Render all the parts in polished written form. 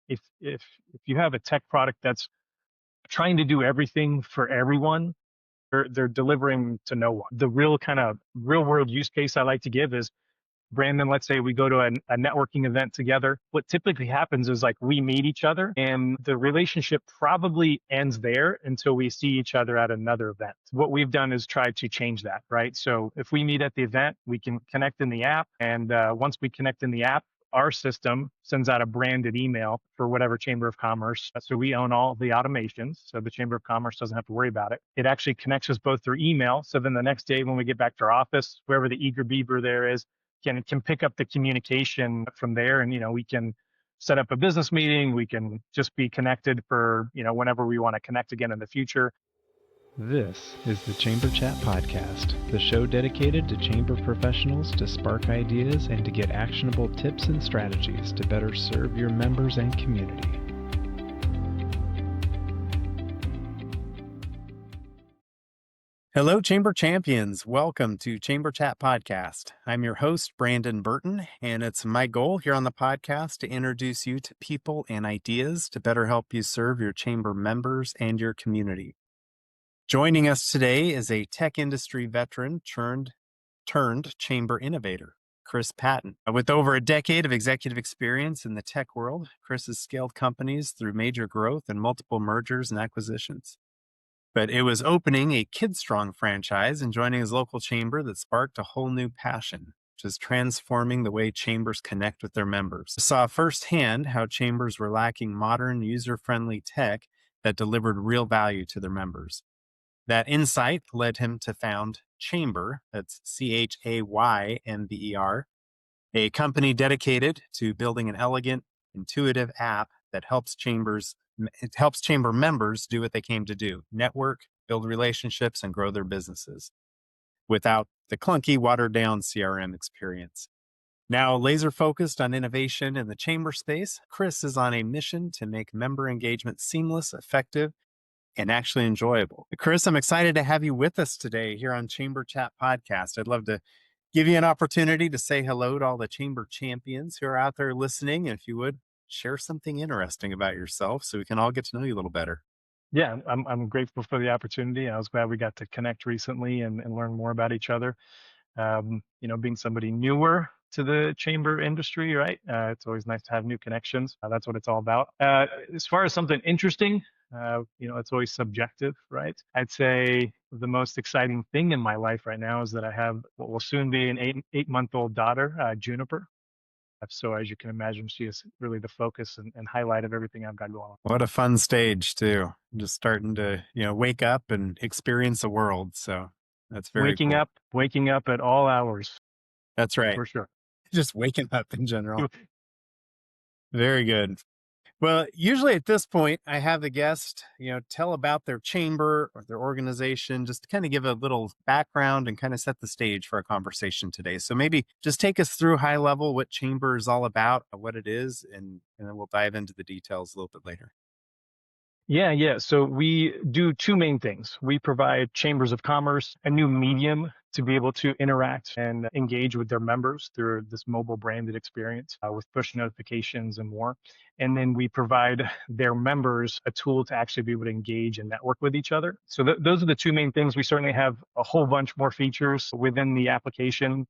if you have a tech product that's trying to do everything for everyone, they're delivering to no one. The real kind of real world use case I like to give is, Brandon, let's say we go to a networking event together. What typically happens is like we meet each other and the relationship probably ends there until we see each other at another event. What we've done is try to change that, right? So if we meet at the event, we can connect in the app. And once we connect in the app, our system sends out a branded email for whatever Chamber of Commerce. So we own all the automations. So the Chamber of Commerce doesn't have to worry about it. It actually connects us both through email. So then the next day when we get back to our office, wherever the eager beaver there is, can pick up the communication from there, and we can set up a business meeting. We can just be connected for whenever we want to connect again in the future. This is the Chamber Chat Podcast, the show dedicated to chamber professionals to spark ideas and to get actionable tips and strategies to better serve your members and community. Hello, Chamber Champions. Welcome to Chamber Chat Podcast. I'm your host, Brandon Burton, and it's my goal here on the podcast to introduce you to people and ideas to better help you serve your chamber members and your community. Joining us today is a tech industry veteran turned chamber innovator, Chris Patton. With over a decade of executive experience in the tech world, Chris has scaled companies through major growth and multiple mergers and acquisitions. But it was opening a KidStrong franchise and joining his local chamber that sparked a whole new passion, which is transforming the way chambers connect with their members. I saw firsthand how chambers were lacking modern, user-friendly tech that delivered real value to their members. That insight led him to found Chamber, that's CHAYMBER, a company dedicated to building an elegant, intuitive app that helps chamber members do what they came to do: network, build relationships, and grow their businesses without the clunky, watered-down CRM experience. Now laser focused on innovation in the chamber space, Chris is on a mission to make member engagement seamless, effective, and actually enjoyable. Chris, I'm excited to have you with us today here on Chamber Chat Podcast. I'd love to give you an opportunity to say hello to all the chamber champions who are out there listening. And if you would, share something interesting about yourself so we can all get to know you a little better. Yeah, I'm grateful for the opportunity. I was glad we got to connect recently and learn more about each other. Being somebody newer to the chamber industry, right? It's always nice to have new connections. That's what it's all about. As far as something interesting, it's always subjective, right? I'd say the most exciting thing in my life right now is that I have what will soon be an eight-month-old daughter, Juniper. So as you can imagine, she is really the focus and highlight of everything I've got going on. What a fun stage too. Just starting to, wake up and experience the world. So that's very cool. Waking up at all hours. That's right. For sure. Just waking up in general. Very good. Well, usually at this point, I have the guest, tell about their chamber or their organization, just to kind of give a little background and kind of set the stage for our conversation today. So maybe just take us through high level what chamber is all about, what it is, and then we'll dive into the details a little bit later. Yeah. So we do two main things. We provide chambers of commerce, a new medium to be able to interact and engage with their members through this mobile branded experience with push notifications and more. And then we provide their members a tool to actually be able to engage and network with each other. So those are the two main things. We certainly have a whole bunch more features within the application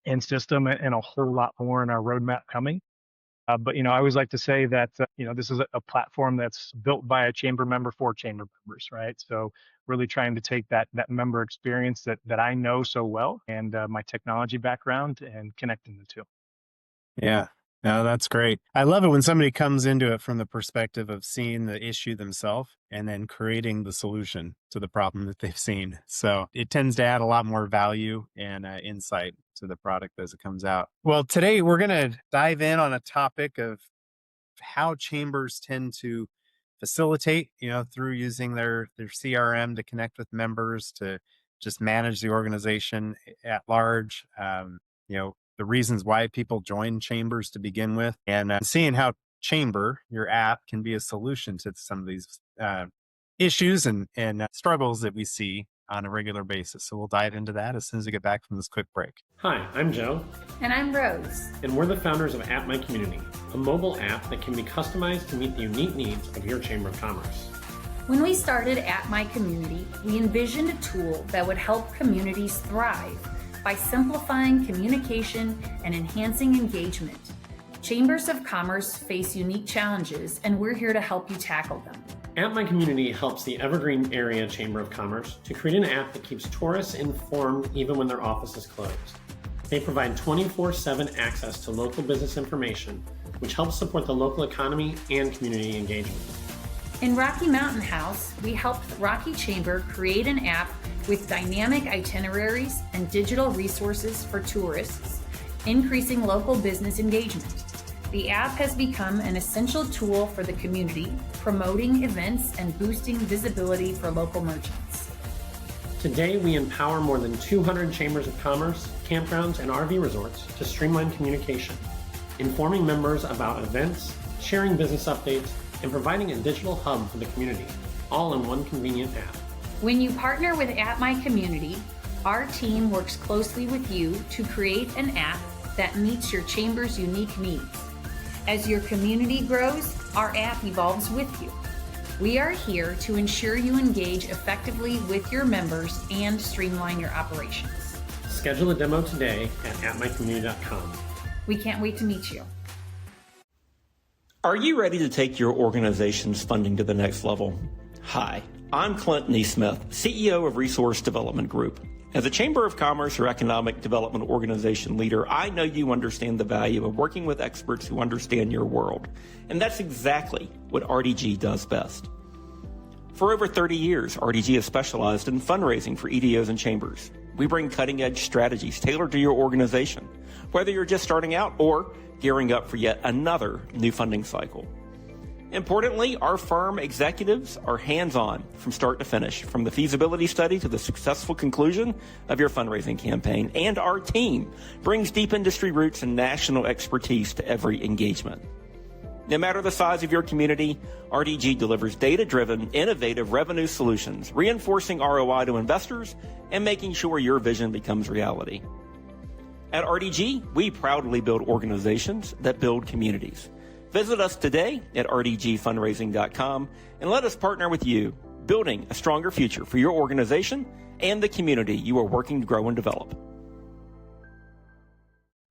and system and a whole lot more in our roadmap coming. But I always like to say that this is a platform that's built by a chamber member for chamber members, right? So really trying to take that member experience that I know so well and my technology background and connecting the two. Yeah, no, that's great. I love it when somebody comes into it from the perspective of seeing the issue themselves and then creating the solution to the problem that they've seen. So it tends to add a lot more value and insight to the product as it comes out. Well, today we're going to dive in on a topic of how chambers tend to facilitate, through using their CRM to connect with members, to just manage the organization at large. The reasons why people join chambers to begin with, and seeing how Chamber, your app, can be a solution to some of these issues and struggles that we see on a regular basis. So we'll dive into that as soon as we get back from this quick break. Hi, I'm Joe. And I'm Rose. And we're the founders of At My Community, a mobile app that can be customized to meet the unique needs of your Chamber of Commerce. When we started At My Community, we envisioned a tool that would help communities thrive by simplifying communication and enhancing engagement. Chambers of Commerce face unique challenges, and we're here to help you tackle them. At My Community helps the Evergreen Area Chamber of Commerce to create an app that keeps tourists informed even when their office is closed. They provide 24/7 access to local business information, which helps support the local economy and community engagement. In Rocky Mountain House, we helped Rocky Chamber create an app with dynamic itineraries and digital resources for tourists, increasing local business engagement. The app has become an essential tool for the community, promoting events and boosting visibility for local merchants. Today, we empower more than 200 chambers of commerce, campgrounds, and RV resorts to streamline communication, informing members about events, sharing business updates, and providing a digital hub for the community, all in one convenient app. When you partner with At My Community, our team works closely with you to create an app that meets your chamber's unique needs. As your community grows, our app evolves with you. We are here to ensure you engage effectively with your members and streamline your operations. Schedule a demo today at atmycommunity.com. We can't wait to meet you. Are you ready to take your organization's funding to the next level? Hi, I'm Clint Neesmith, CEO of Resource Development Group. As a Chamber of Commerce or Economic Development Organization leader, I know you understand the value of working with experts who understand your world. And that's exactly what RDG does best. For over 30 years, RDG has specialized in fundraising for EDOs and chambers. We bring cutting-edge strategies tailored to your organization, whether you're just starting out or gearing up for yet another new funding cycle. Importantly, our firm executives are hands-on from start to finish, from the feasibility study to the successful conclusion of your fundraising campaign, and our team brings deep industry roots and national expertise to every engagement. No matter the size of your community, RDG delivers data-driven, innovative revenue solutions, reinforcing ROI to investors and making sure your vision becomes reality. At RDG, we proudly build organizations that build communities. Visit us today at rdgfundraising.com and let us partner with you, building a stronger future for your organization and the community you are working to grow and develop.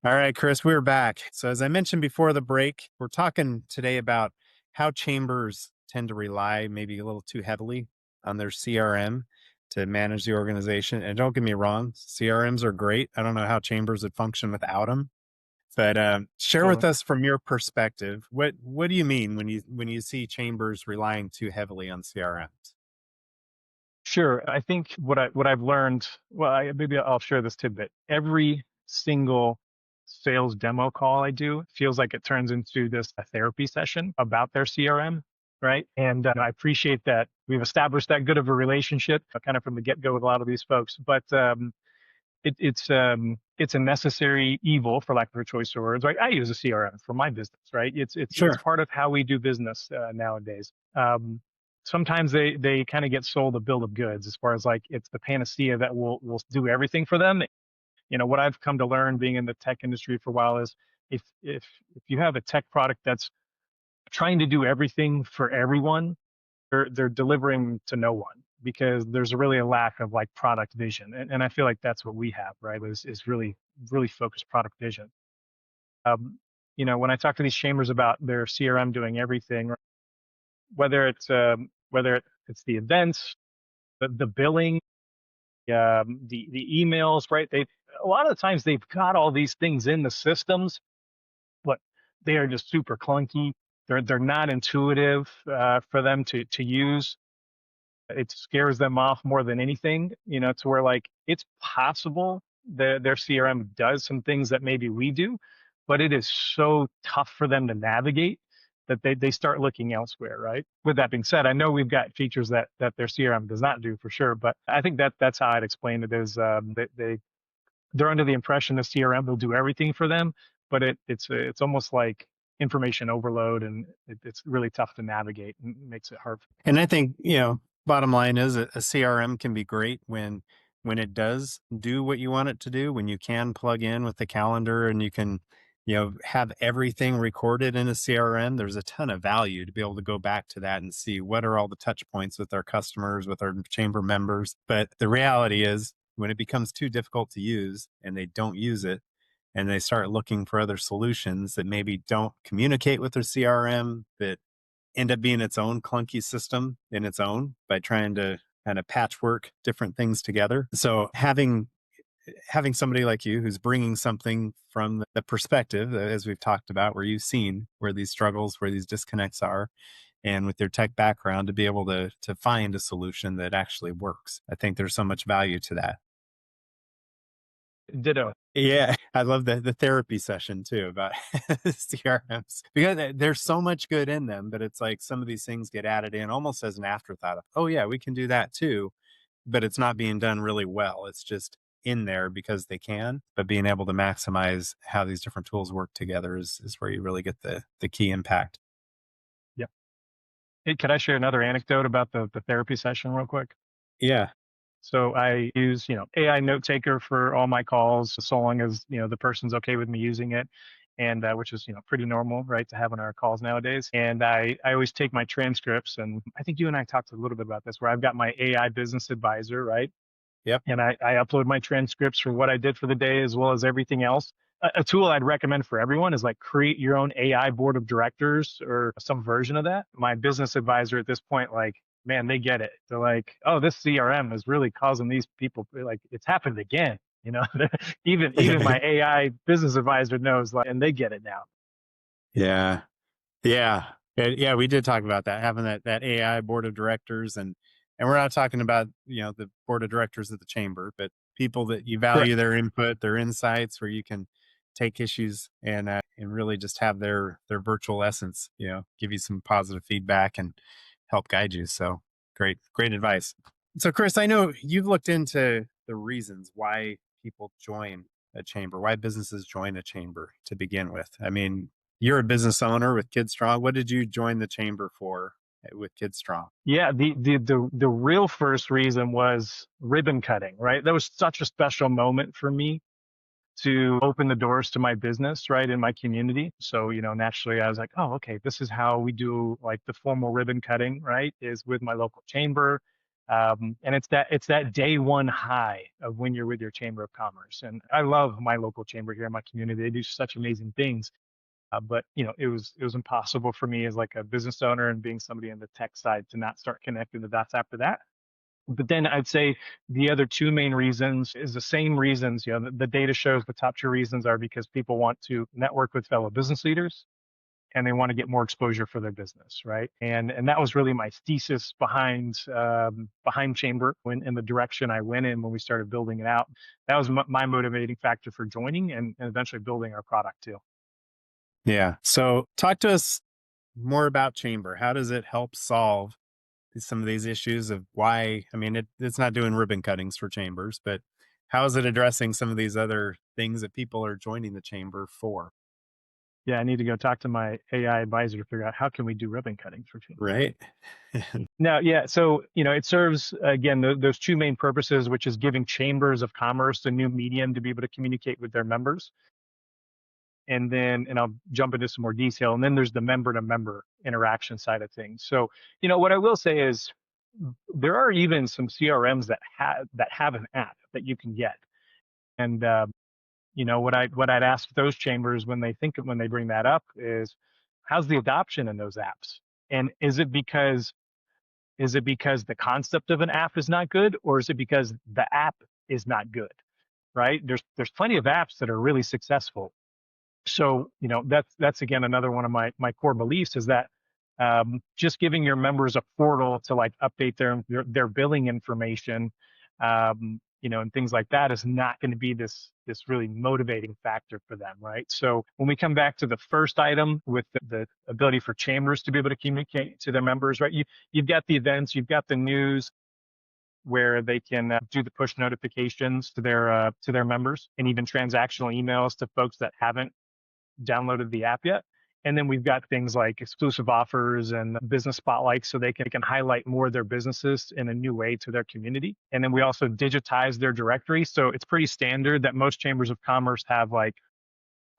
All right, Chris, we're back. So as I mentioned before the break, we're talking today about how chambers tend to rely maybe a little too heavily on their CRM to manage the organization. And don't get me wrong, CRMs are great. I don't know how chambers would function without them. But share with us from your perspective, what do you mean when you see chambers relying too heavily on CRMs? Sure. I think what I've learned, maybe I'll share this tidbit. Every single sales demo call I do feels like it turns into a therapy session about their CRM, right? And I appreciate that we've established that good of a relationship kind of from the get-go with a lot of these folks. But it's a necessary evil, for lack of a choice of words, right? I use a CRM for my business, right? It's part of how we do business nowadays. Sometimes they kind of get sold a bill of goods as far as like it's the panacea that will do everything for them. You know, what I've come to learn being in the tech industry for a while is if you have a tech product that's trying to do everything for everyone, they're delivering to no one, because there's really a lack of like product vision. And I feel like that's what we have, right? Is really, really focused product vision. You know, when I talk to these chambers about their CRM doing everything, whether it's the events, the billing, the emails, right? A lot of the times they've got all these things in the systems, but they are just super clunky. They're not intuitive for them to use. It scares them off more than anything, you know, to where like it's possible that their CRM does some things that maybe we do, but it is so tough for them to navigate that they start looking elsewhere, right? With that being said, I know we've got features that their CRM does not do for sure, but I think that's how I'd explain it is they're under the impression the CRM will do everything for them, but it's almost like information overload, and it's really tough to navigate and makes it hard. And I think, you know, Bottom line is a CRM can be great when it does do what you want it to do, when you can plug in with the calendar and you can, have everything recorded in a CRM. There's a ton of value to be able to go back to that and see what are all the touch points with our customers, with our chamber members. But the reality is when it becomes too difficult to use and they don't use it and they start looking for other solutions that maybe don't communicate with their CRM, that end up being its own clunky system in its own by trying to kind of patchwork different things together. So having somebody like you who's bringing something from the perspective, as we've talked about, where you've seen where these struggles, where these disconnects are, and with your tech background to be able to find a solution that actually works. I think there's so much value to that. Ditto. Yeah, I love the therapy session too about CRMs because there's so much good in them, but it's like some of these things get added in almost as an afterthought of, oh yeah, we can do that too, but it's not being done really well. It's just in there because they can, but being able to maximize how these different tools work together is where you really get the key impact. Yep. Hey, could I share another anecdote about the therapy session real quick? Yeah. So I use, AI note taker for all my calls, so long as, the person's okay with me using it. And which is, pretty normal, right, to have on our calls nowadays. And I always take my transcripts, and I think you and I talked a little bit about this, where I've got my AI business advisor, right? Yep. And I upload my transcripts for what I did for the day as well as everything else. A tool I'd recommend for everyone is like create your own AI board of directors or some version of that. My business advisor at this point, like, man, they get it. They're like, oh, this CRM is really causing these people, like, it's happened again. Even my AI business advisor knows, like, and they get it now. Yeah. Yeah. Yeah, we did talk about that, having that AI board of directors, and we're not talking about, the board of directors of the chamber, but people that you Correct. value their input, their insights, where you can take issues and really just have their virtual essence, give you some positive feedback and help guide you. So great advice. So Chris, I know you've looked into the reasons why people join a chamber, why businesses join a chamber to begin with. I mean, you're a business owner with Kid Strong. What did you join the chamber for with Kid Strong? Yeah, the real first reason was ribbon cutting, right? That was such a special moment for me to open the doors to my business, right, in my community. So, naturally I was like, oh, okay, this is how we do like the formal ribbon cutting, right, is with my local chamber. And it's that day one high of when you're with your chamber of commerce. And I love my local chamber here in my community. They do such amazing things. But it was impossible for me as like a business owner and being somebody in the tech side to not start connecting the dots after that. But then I'd say the other two main reasons is the same reasons. The data shows the top two reasons are because people want to network with fellow business leaders and they want to get more exposure for their business, right? And that was really my thesis behind Chamber in the direction I went in when we started building it out. That was my motivating factor for joining and eventually building our product too. Yeah. So talk to us more about Chamber. How does it help solve some of these issues of why? I mean, it's not doing ribbon cuttings for chambers, but how is it addressing some of these other things that people are joining the chamber for? Yeah, I need to go talk to my AI advisor to figure out how can we do ribbon cutting for Chamber. Right. Now, yeah, so it serves again those two main purposes, which is giving chambers of commerce a new medium to be able to communicate with their members, and I'll jump into some more detail. And then there's the member to member interaction side of things. So, what I will say is there are even some CRMs that have an app that you can get. And what I'd ask those chambers when they bring that up is, how's the adoption in those apps? And is it because the concept of an app is not good, or is it because the app is not good? Right? There's plenty of apps that are really successful. So, that's again another one of my core beliefs is that just giving your members a portal to like update their billing information, and things like that is not going to be this really motivating factor for them, right? So when we come back to the first item with the ability for chambers to be able to communicate to their members, right? You've got the events, you've got the news, where they can do the push notifications to their members, and even transactional emails to folks that haven't downloaded the app yet. And then we've got things like exclusive offers and business spotlights so they can highlight more of their businesses in a new way to their community. And then we also digitize their directory. So it's pretty standard that most chambers of commerce have like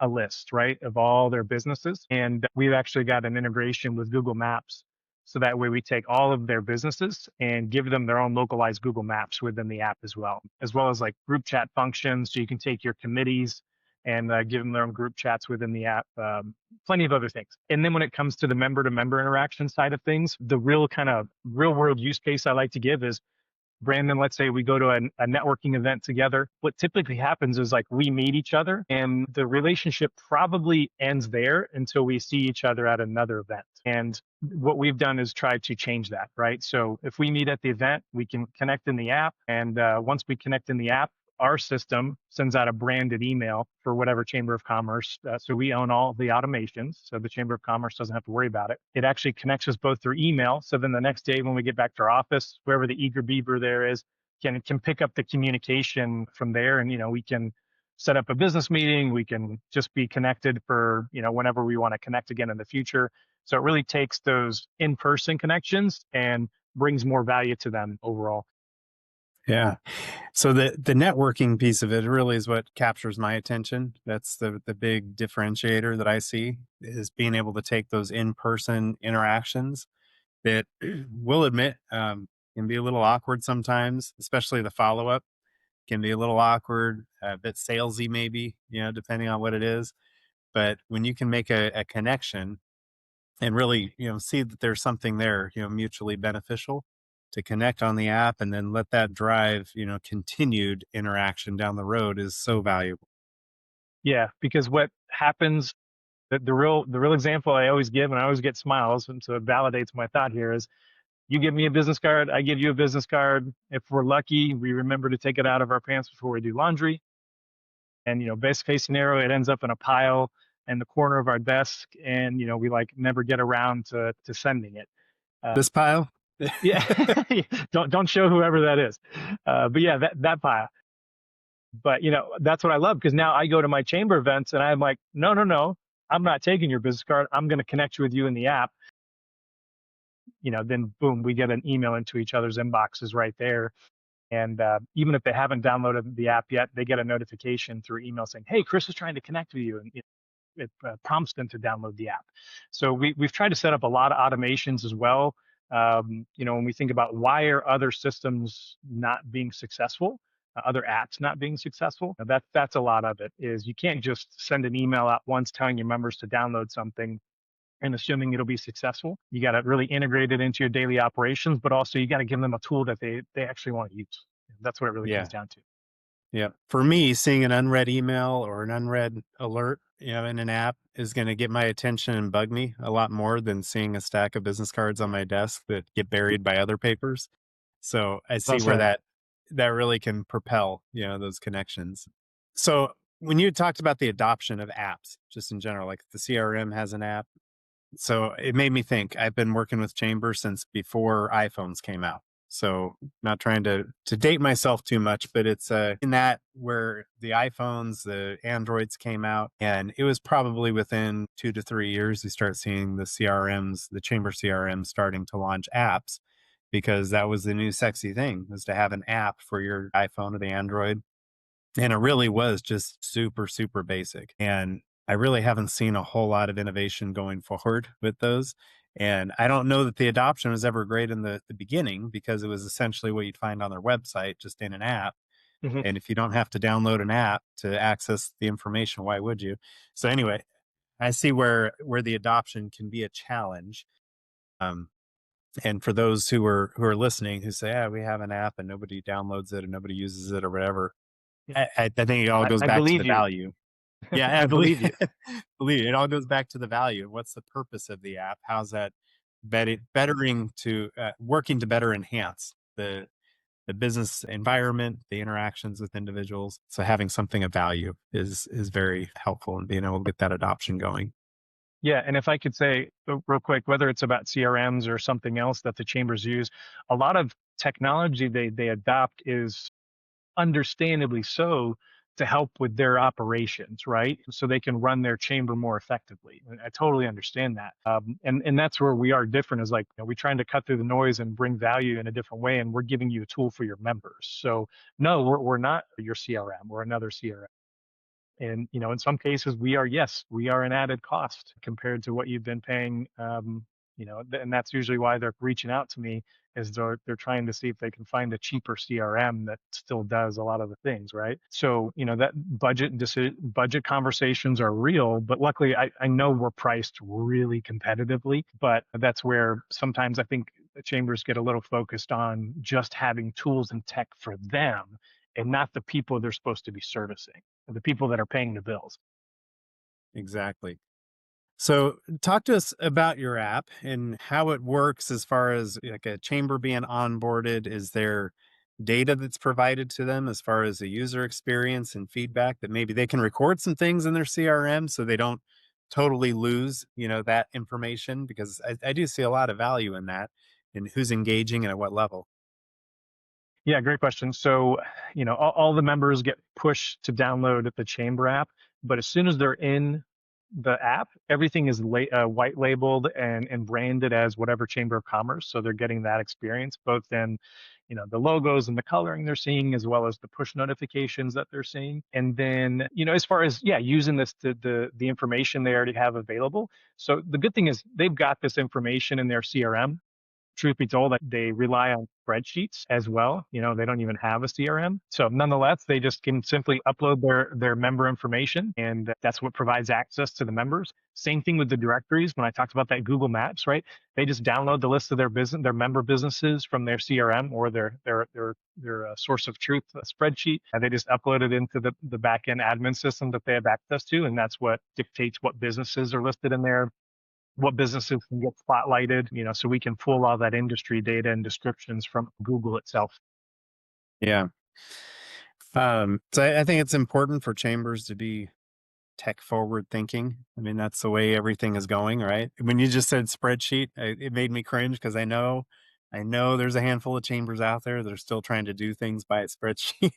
a list, right, of all their businesses. And we've actually got an integration with Google Maps. So that way we take all of their businesses and give them their own localized Google Maps within the app as well as like group chat functions. So you can take your committees and give them their own group chats within the app. Plenty of other things. And then when it comes to the member to member interaction side of things, the real kind of real world use case I like to give is Brandon, let's say we go to a networking event together. What typically happens is like we meet each other and the relationship probably ends there until we see each other at another event. And what we've done is try to change that, right? So if we meet at the event, we can connect in the app. And once we connect in the app, our system sends out a branded email for whatever Chamber of Commerce. So we own all the automations. So the Chamber of Commerce doesn't have to worry about it. It actually connects us both through email. So then the next day when we get back to our office, wherever the eager beaver there is, can pick up the communication from there. And, we can set up a business meeting. We can just be connected for, whenever we want to connect again in the future. So it really takes those in-person connections and brings more value to them overall. Yeah. So the networking piece of it really is what captures my attention. That's the big differentiator that I see, is being able to take those in-person interactions that we'll admit can be a little awkward sometimes, especially the follow-up can be a little awkward, a bit salesy maybe, depending on what it is. But when you can make a connection and really, see that there's something there, mutually beneficial, to connect on the app and then let that drive, continued interaction down the road is so valuable. Yeah, because what happens, the real example I always give, and I always get smiles, and so it validates my thought here, is you give me a business card, I give you a business card. If we're lucky, we remember to take it out of our pants before we do laundry. And best case scenario, it ends up in a pile in the corner of our desk, and we like never get around to sending it. This pile? Yeah, don't show whoever that is. But yeah, that pile. But that's what I love, because now I go to my chamber events and I'm like, no, I'm not taking your business card. I'm going to connect you with you in the app. Then boom, we get an email into each other's inboxes right there. And even if they haven't downloaded the app yet, they get a notification through email saying, hey, Chris is trying to connect with you. And it prompts them to download the app. So we've tried to set up a lot of automations as well. When we think about why are other systems not being successful, other apps not being successful, that's a lot of it. Is you can't just send an email out once telling your members to download something and assuming it'll be successful. You got to really integrate it into your daily operations, but also you got to give them a tool that they actually want to use. That's what it really comes down to. Yeah. For me, seeing an unread email or an unread alert, in an app is going to get my attention and bug me a lot more than seeing a stack of business cards on my desk that get buried by other papers. So I see where that really can propel, those connections. So when you talked about the adoption of apps, just in general, like the CRM has an app. So it made me think. I've been working with Chamber since before iPhones came out. So not trying to date myself too much, but it's in that where the iPhones, the Androids came out, and it was probably within 2 to 3 years you start seeing the CRMs, the Chamber CRM starting to launch apps, because that was the new sexy thing, was to have an app for your iPhone or the Android. And it really was just super, super basic. And I really haven't seen a whole lot of innovation going forward with those. And I don't know that the adoption was ever great in the beginning, because it was essentially what you'd find on their website, just in an app. Mm-hmm. And if you don't have to download an app to access the information, why would you? So anyway, I see where the adoption can be a challenge. And for those who are listening, who say, we have an app and nobody downloads it and nobody uses it or whatever, I think it all goes back to the value. Yeah, I believe you. It all goes back to the value. What's the purpose of the app? How's that working to better enhance the business environment, the interactions with individuals? So having something of value is very helpful in being able to get that adoption going. Yeah, and if I could say real quick, whether it's about CRMs or something else that the chambers use, a lot of technology they adopt is understandably so to help with their operations, right? So they can run their chamber more effectively. And I totally understand that. And that's where we are different, is like, we're trying to cut through the noise and bring value in a different way. And we're giving you a tool for your members. So no, we're not your CRM. We're another CRM. And, in some cases yes, we are an added cost compared to what you've been paying. And that's usually why they're reaching out to me, is they're trying to see if they can find a cheaper CRM that still does a lot of the things, right? So, that budget conversations are real, but luckily I know we're priced really competitively, but that's where sometimes I think the chambers get a little focused on just having tools and tech for them and not the people they're supposed to be servicing, the people that are paying the bills. Exactly. So talk to us about your app and how it works as far as like a chamber being onboarded. Is there data that's provided to them as far as the user experience and feedback that maybe they can record some things in their CRM so they don't totally lose, that information? Because I do see a lot of value in that, and who's engaging and at what level. Yeah, great question. So, all the members get pushed to download the Chamber app, but as soon as they're in the app, everything is white labeled and branded as whatever Chamber of Commerce. So they're getting that experience both in, the logos and the coloring they're seeing, as well as the push notifications that they're seeing. And then, as far as using this the information they already have available. So the good thing is they've got this information in their CRM. Truth be told, they rely on spreadsheets as well. They don't even have a CRM. So nonetheless, they just can simply upload their member information, and that's what provides access to the members. Same thing with the directories. When I talked about that Google Maps, right? They just download the list of their member businesses from their CRM or their source of truth spreadsheet, and they just upload it into the backend admin system that they have access to, and that's what dictates what businesses are listed in there, what businesses can get spotlighted, so we can pull all that industry data and descriptions from Google itself. Yeah. So I think it's important for chambers to be tech forward thinking. I mean, that's the way everything is going, right? When you just said spreadsheet, it made me cringe because I know there's a handful of chambers out there that are still trying to do things by a spreadsheet.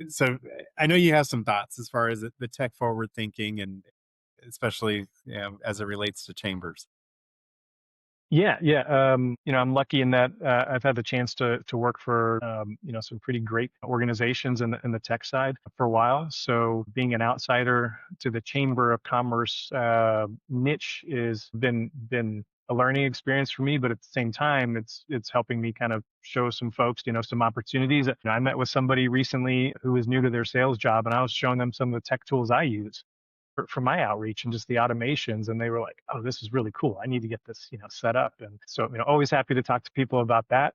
So I know you have some thoughts as far as the tech forward thinking, and especially as it relates to chambers. Yeah. I'm lucky in that I've had the chance to work for some pretty great organizations in the tech side for a while. So being an outsider to the Chamber of Commerce niche is been a learning experience for me, but at the same time, it's helping me kind of show some folks, some opportunities. I met with somebody recently who was new to their sales job, and I was showing them some of the tech tools I use for my outreach and just the automations, and they were like, oh, this is really cool, I need to get this set up. And so always happy to talk to people about that.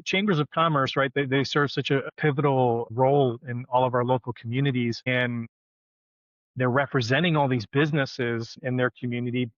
Chambers of Commerce, right, they serve such a pivotal role in all of our local communities, and they're representing all these businesses in their community.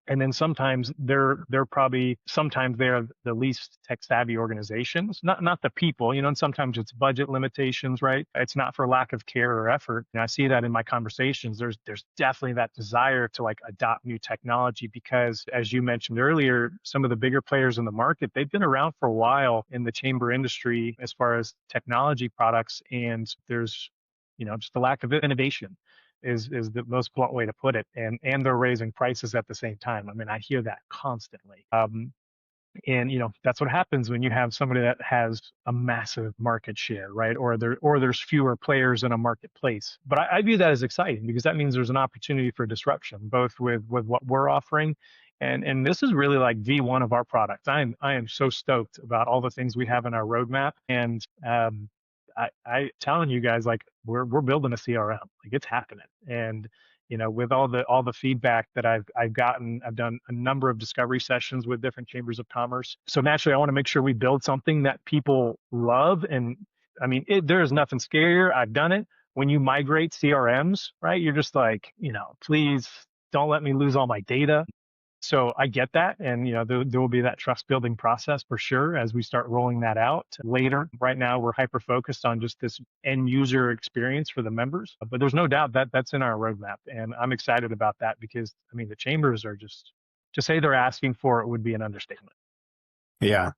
And then sometimes they're the least tech savvy organizations, not the people, and sometimes it's budget limitations, right? It's not for lack of care or effort. And I see that in my conversations. There's definitely that desire to adopt new technology because, as you mentioned earlier, some of the bigger players in the market, they've been around for a while in the chamber industry as far as technology products, and there's just a lack of innovation is the most blunt way to put it. And they're raising prices at the same time. I mean, I hear that constantly. And that's what happens when you have somebody that has a massive market share, right? Or there's fewer players in a marketplace. But I view that as exciting because that means there's an opportunity for disruption, both with what we're offering. And this is really like V1 of our product. I am so stoked about all the things we have in our roadmap. And I telling you guys, we're building a CRM, it's happening. And with all the feedback that I've gotten, I've done a number of discovery sessions with different chambers of commerce. So naturally, I want to make sure we build something that people love. And I mean, there is nothing scarier. I've done it. When you migrate CRMs, right? You're just like, please don't let me lose all my data. So I get that. And, there will be that trust building process for sure as we start rolling that out later. Right now, we're hyper focused on just this end user experience for the members. But there's no doubt that that's in our roadmap. And I'm excited about that because, I mean, the chambers are just, to say they're asking for it would be an understatement. Yeah.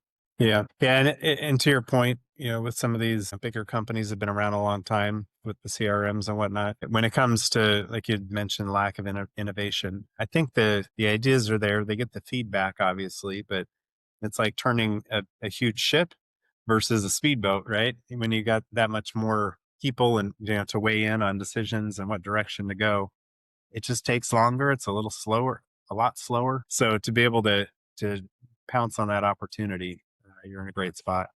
And to your point, with some of these bigger companies that have been around a long time with the CRMs and whatnot, when it comes to, like you'd mentioned, lack of innovation, I think the ideas are there. They get the feedback, obviously, but it's like turning a huge ship versus a speedboat, right? When you got that much more people and to weigh in on decisions and what direction to go, it just takes longer. It's a little slower, a lot slower. So to be able to pounce on that opportunity, you're in a great spot.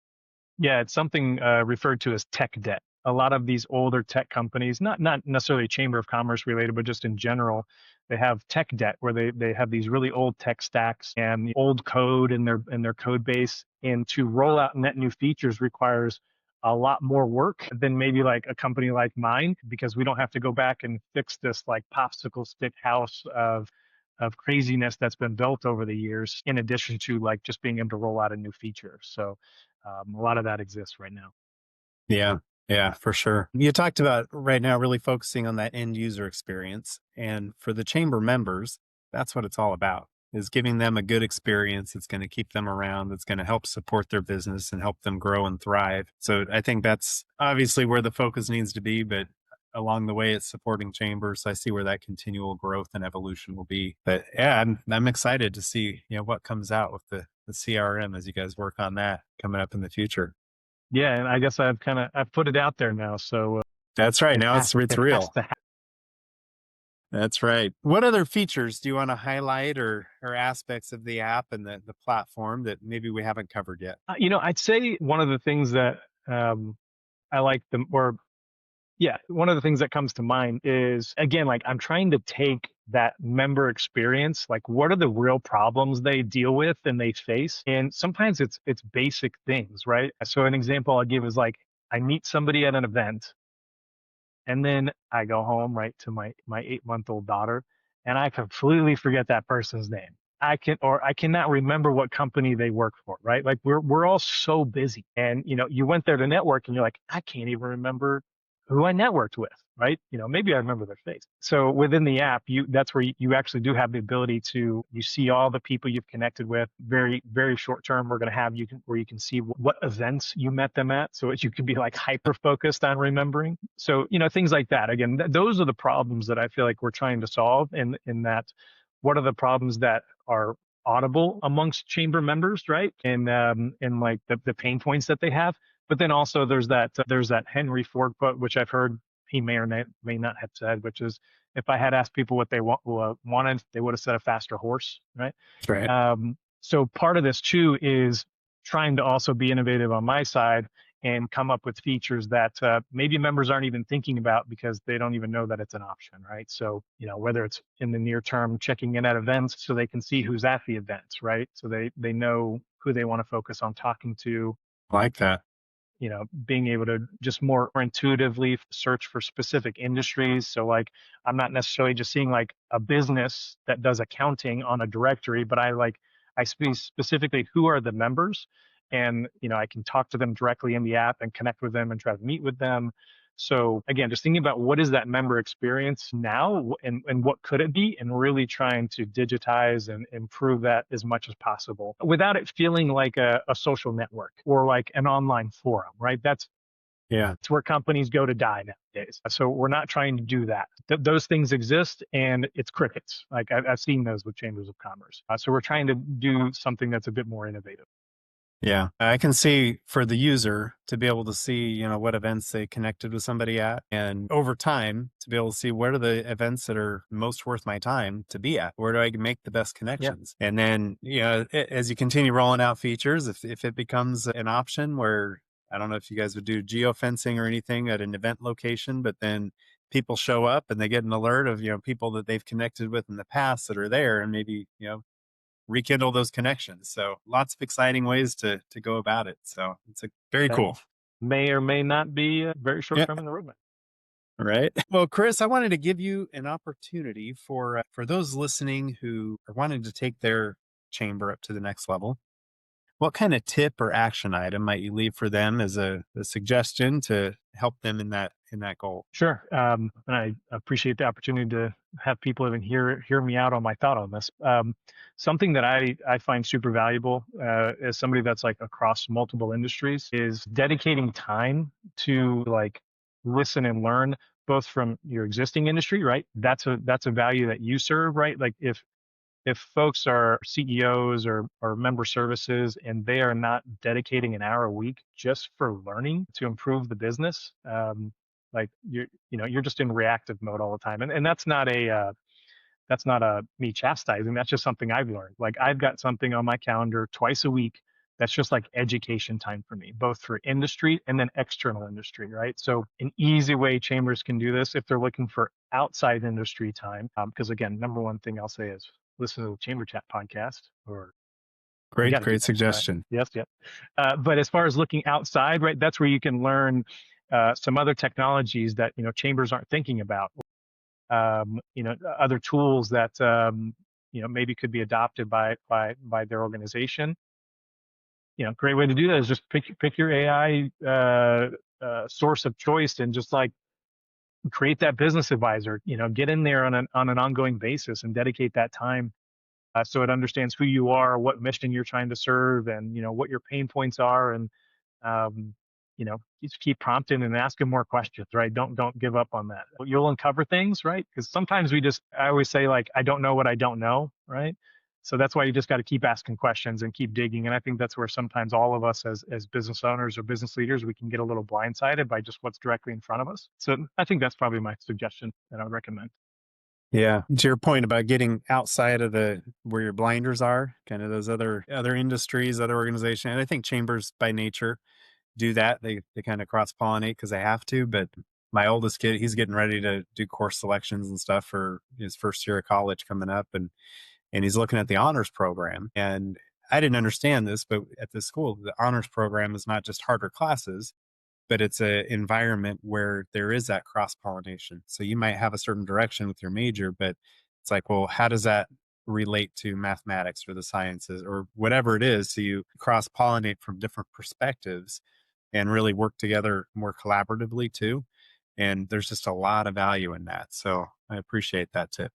Yeah, it's something referred to as tech debt. A lot of these older tech companies, not necessarily Chamber of Commerce related, but just in general, they have tech debt where they have these really old tech stacks and old code in their code base. And to roll out net new features requires a lot more work than maybe like a company like mine, because we don't have to go back and fix this like popsicle stick house of craziness that's been built over the years, in addition to like just being able to roll out a new feature. So a lot of that exists right now. Yeah. Yeah, for sure. You talked about right now really focusing on that end user experience. And for the chamber members, that's what it's all about, is giving them a good experience. It's going to keep them around. It's going to help support their business and help them grow and thrive. So I think that's obviously where the focus needs to be, but along the way, it's supporting chambers. I see where that continual growth and evolution will be. But yeah, I'm excited to see, what comes out with the CRM as you guys work on that coming up in the future. Yeah, and I guess I've put it out there now. So That's right. Now it it's has real. to happen. That's right. What other features do you want to highlight or aspects of the app and the platform that maybe we haven't covered yet? I'd say one of the things that I like them, or yeah, one of the things that comes to mind is, again, like I'm trying to take that member experience, like what are the real problems they deal with and they face, and sometimes it's basic things, right? So an example I'll give is like I meet somebody at an event, and then I go home, right, to my 8-month-old daughter, and I completely forget that person's name. I cannot remember what company they work for, right? Like we're all so busy. And you went there to network and you're like, I can't even remember who I networked with, right? Maybe I remember their face. So within the app, that's where you actually do have the ability to, you see all the people you've connected with. Very, very short term, we're going to have where you can see what events you met them at, so you can be like hyper focused on remembering. So things like that. Again, those are the problems that I feel like we're trying to solve. In that, what are the problems that are audible amongst chamber members, right? And like the pain points that they have. But then also there's that Henry Ford quote, which I've heard he may or may not have said, which is, if I had asked people what they wanted, they would have said a faster horse, right? That's right. So part of this too is trying to also be innovative on my side and come up with features that maybe members aren't even thinking about because they don't even know that it's an option, right? So, whether it's in the near term, checking in at events so they can see who's at the events, right? So they know who they want to focus on talking to. I like that. Being able to just more intuitively search for specific industries. So like, I'm not necessarily just seeing like a business that does accounting on a directory, but I see specifically who are the members, and, I can talk to them directly in the app and connect with them and try to meet with them. So again, just thinking about what is that member experience now, and what could it be, and really trying to digitize and improve that as much as possible without it feeling like a social network or like an online forum, right? That's where companies go to die nowadays. So we're not trying to do that. Those things exist, and it's crickets. Like I've seen those with chambers of commerce. So we're trying to do something that's a bit more innovative. Yeah, I can see for the user to be able to see, what events they connected with somebody at, and over time to be able to see where are the events that are most worth my time to be at. Where do I make the best connections? Yeah. And then, as you continue rolling out features, if it becomes an option where, I don't know if you guys would do geofencing or anything at an event location, but then people show up and they get an alert of, people that they've connected with in the past that are there, and maybe, rekindle those connections. So lots of exciting ways to go about it. So it's very cool. May or may not be very short term in the roadmap. Right. Well, Chris, I wanted to give you an opportunity for those listening who are wanting to take their chamber up to the next level. What kind of tip or action item might you leave for them as a suggestion to help them in that goal? Sure. And I appreciate the opportunity have people even hear me out on my thought on this. Something that I find super valuable as somebody that's like across multiple industries is dedicating time to like listen and learn both from your existing industry, right? That's a value that you serve, right? Like if folks are CEOs or member services and they are not dedicating an hour a week just for learning to improve the business, like you're just in reactive mode all the time, and that's not a me chastising. That's just something I've learned. Like I've got something on my calendar twice a week that's just like education time for me, both for industry and then external industry, right? So an easy way chambers can do this if they're looking for outside industry time, because again, number one thing I'll say is listen to the Chamber Chat podcast, or you got Great, to do great that, right? suggestion. Yes, yes. But as far as looking outside, right, that's where you can learn some other technologies that chambers aren't thinking about. Other tools that maybe could be adopted by their organization. Great way to do that is just pick your AI source of choice and just like create that business advisor. Get in there on an ongoing basis and dedicate that time so it understands who you are, what mission you're trying to serve, and what your pain points are, and um, just keep prompting and asking more questions, right? Don't give up on that. You'll uncover things, right? Because sometimes I always say like, I don't know what I don't know, right? So that's why you just got to keep asking questions and keep digging. And I think that's where sometimes all of us as business owners or business leaders, we can get a little blindsided by just what's directly in front of us. So I think that's probably my suggestion that I would recommend. Yeah. To your point about getting outside of where your blinders are, kind of those other industries, other organizations. And I think chambers by nature do that. They kind of cross pollinate because they have to. But my oldest kid, he's getting ready to do course selections and stuff for his first year of college coming up, and he's looking at the honors program. And I didn't understand this, but at this school, the honors program is not just harder classes, but it's an environment where there is that cross pollination. So you might have a certain direction with your major, but it's like, well, how does that relate to mathematics or the sciences or whatever it is? So you cross pollinate from different perspectives and really work together more collaboratively too. And there's just a lot of value in that. So I appreciate that tip.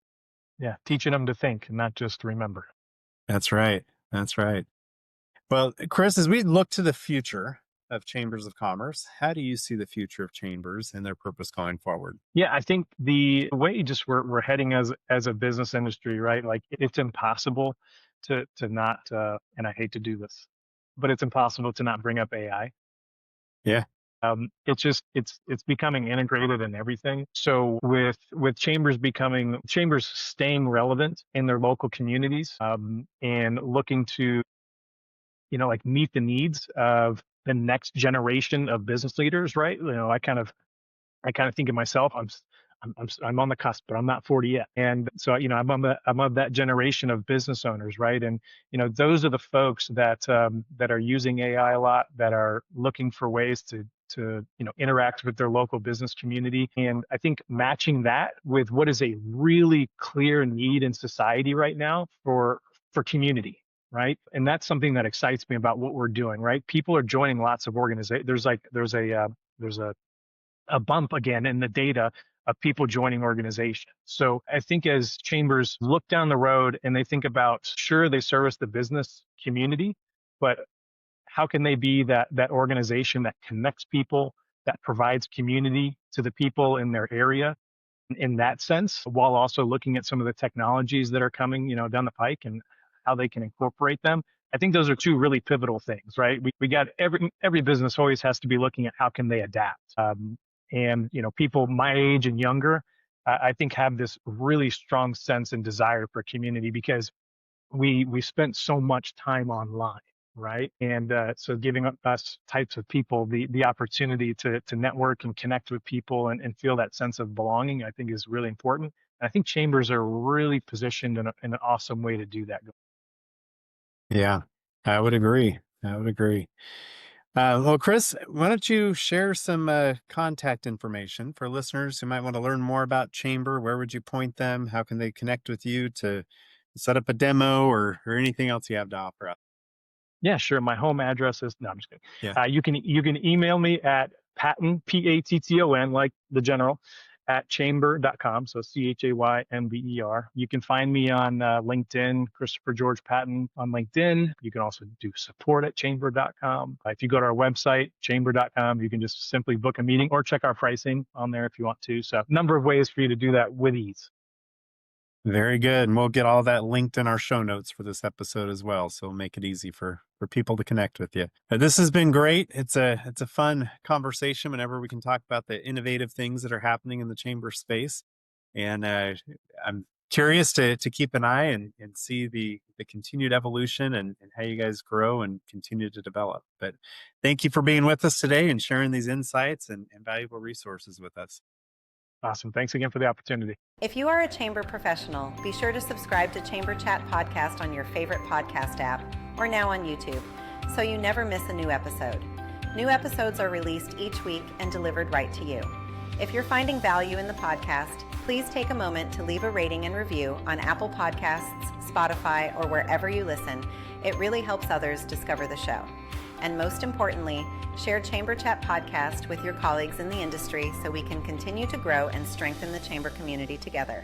Yeah, teaching them to think, not just remember. That's right. That's right. Well, Chris, as we look to the future of chambers of commerce, how do you see the future of chambers and their purpose going forward? Yeah, I think the way just we're heading as a business industry, right? Like it's impossible to not and I hate to do this, but it's impossible to not bring up AI. Yeah. It's becoming integrated in everything. So with chambers staying relevant in their local communities, and looking to like meet the needs of the next generation of business leaders, right? I kind of think of myself. I'm on the cusp, but I'm not 40 yet. And so, I'm of that generation of business owners, right? And, those are the folks that are using AI a lot, that are looking for ways to interact with their local business community. And I think matching that with what is a really clear need in society right now for community. Right. And that's something that excites me about what we're doing, right? People are joining lots of organizations. There's a bump again in the data of people joining organizations. So I think as chambers look down the road and they think about, sure, they service the business community, but how can they be that organization that connects people, that provides community to the people in their area in that sense, while also looking at some of the technologies that are coming, down the pike and how they can incorporate them. I think those are two really pivotal things, right? We got every business always has to be looking at how can they adapt. And people my age and younger, I think have this really strong sense and desire for community because we spent so much time online, right? And so giving us types of people the opportunity to network and connect with people and feel that sense of belonging, I think is really important. And I think chambers are really positioned in an awesome way to do that. Yeah, I would agree. Well, Chris, why don't you share some contact information for listeners who might want to learn more about Chamber? Where would you point them? How can they connect with you to set up a demo or anything else you have to offer up? Yeah, sure. My home address is, no, I'm just kidding. Yeah. You can email me at Patton, Patton, like the general, at chamber.com. So CHAYMBER. You can find me on LinkedIn, Christopher George Patton on LinkedIn. You can also do support at chamber.com. If you go to our website, chamber.com, you can just simply book a meeting or check our pricing on there if you want to. So a number of ways for you to do that with ease. Very good. And we'll get all that linked in our show notes for this episode as well. So make it easy for people to connect with you. This has been great. It's a fun conversation whenever we can talk about the innovative things that are happening in the chamber space. And I'm curious to keep an eye and see the continued evolution and how you guys grow and continue to develop. But thank you for being with us today and sharing these insights and valuable resources with us. Awesome. Thanks again for the opportunity. If you are a chamber professional, be sure to subscribe to Chamber Chat Podcast on your favorite podcast app or now on YouTube, so you never miss a new episode. New episodes are released each week and delivered right to you. If you're finding value in the podcast, please take a moment to leave a rating and review on Apple Podcasts, Spotify, or wherever you listen. It really helps others discover the show. And most importantly, share Chamber Chat Podcast with your colleagues in the industry so we can continue to grow and strengthen the chamber community together.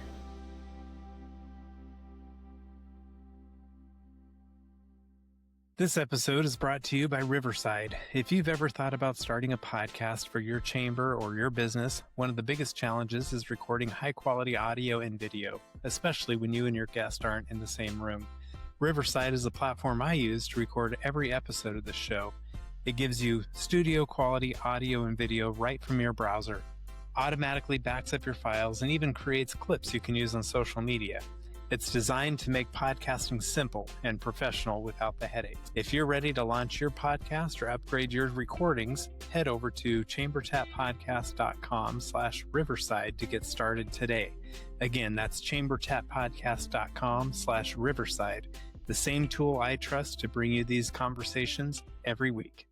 This episode is brought to you by Riverside. If you've ever thought about starting a podcast for your chamber or your business, one of the biggest challenges is recording high-quality audio and video, especially when you and your guest aren't in the same room. Riverside is the platform I use to record every episode of the show. It gives you studio-quality audio and video right from your browser, automatically backs up your files, and even creates clips you can use on social media. It's designed to make podcasting simple and professional without the headaches. If you're ready to launch your podcast or upgrade your recordings, head over to chamberchatpodcast.com/riverside to get started today. Again, that's chamberchatpodcast.com/riverside, the same tool I trust to bring you these conversations every week.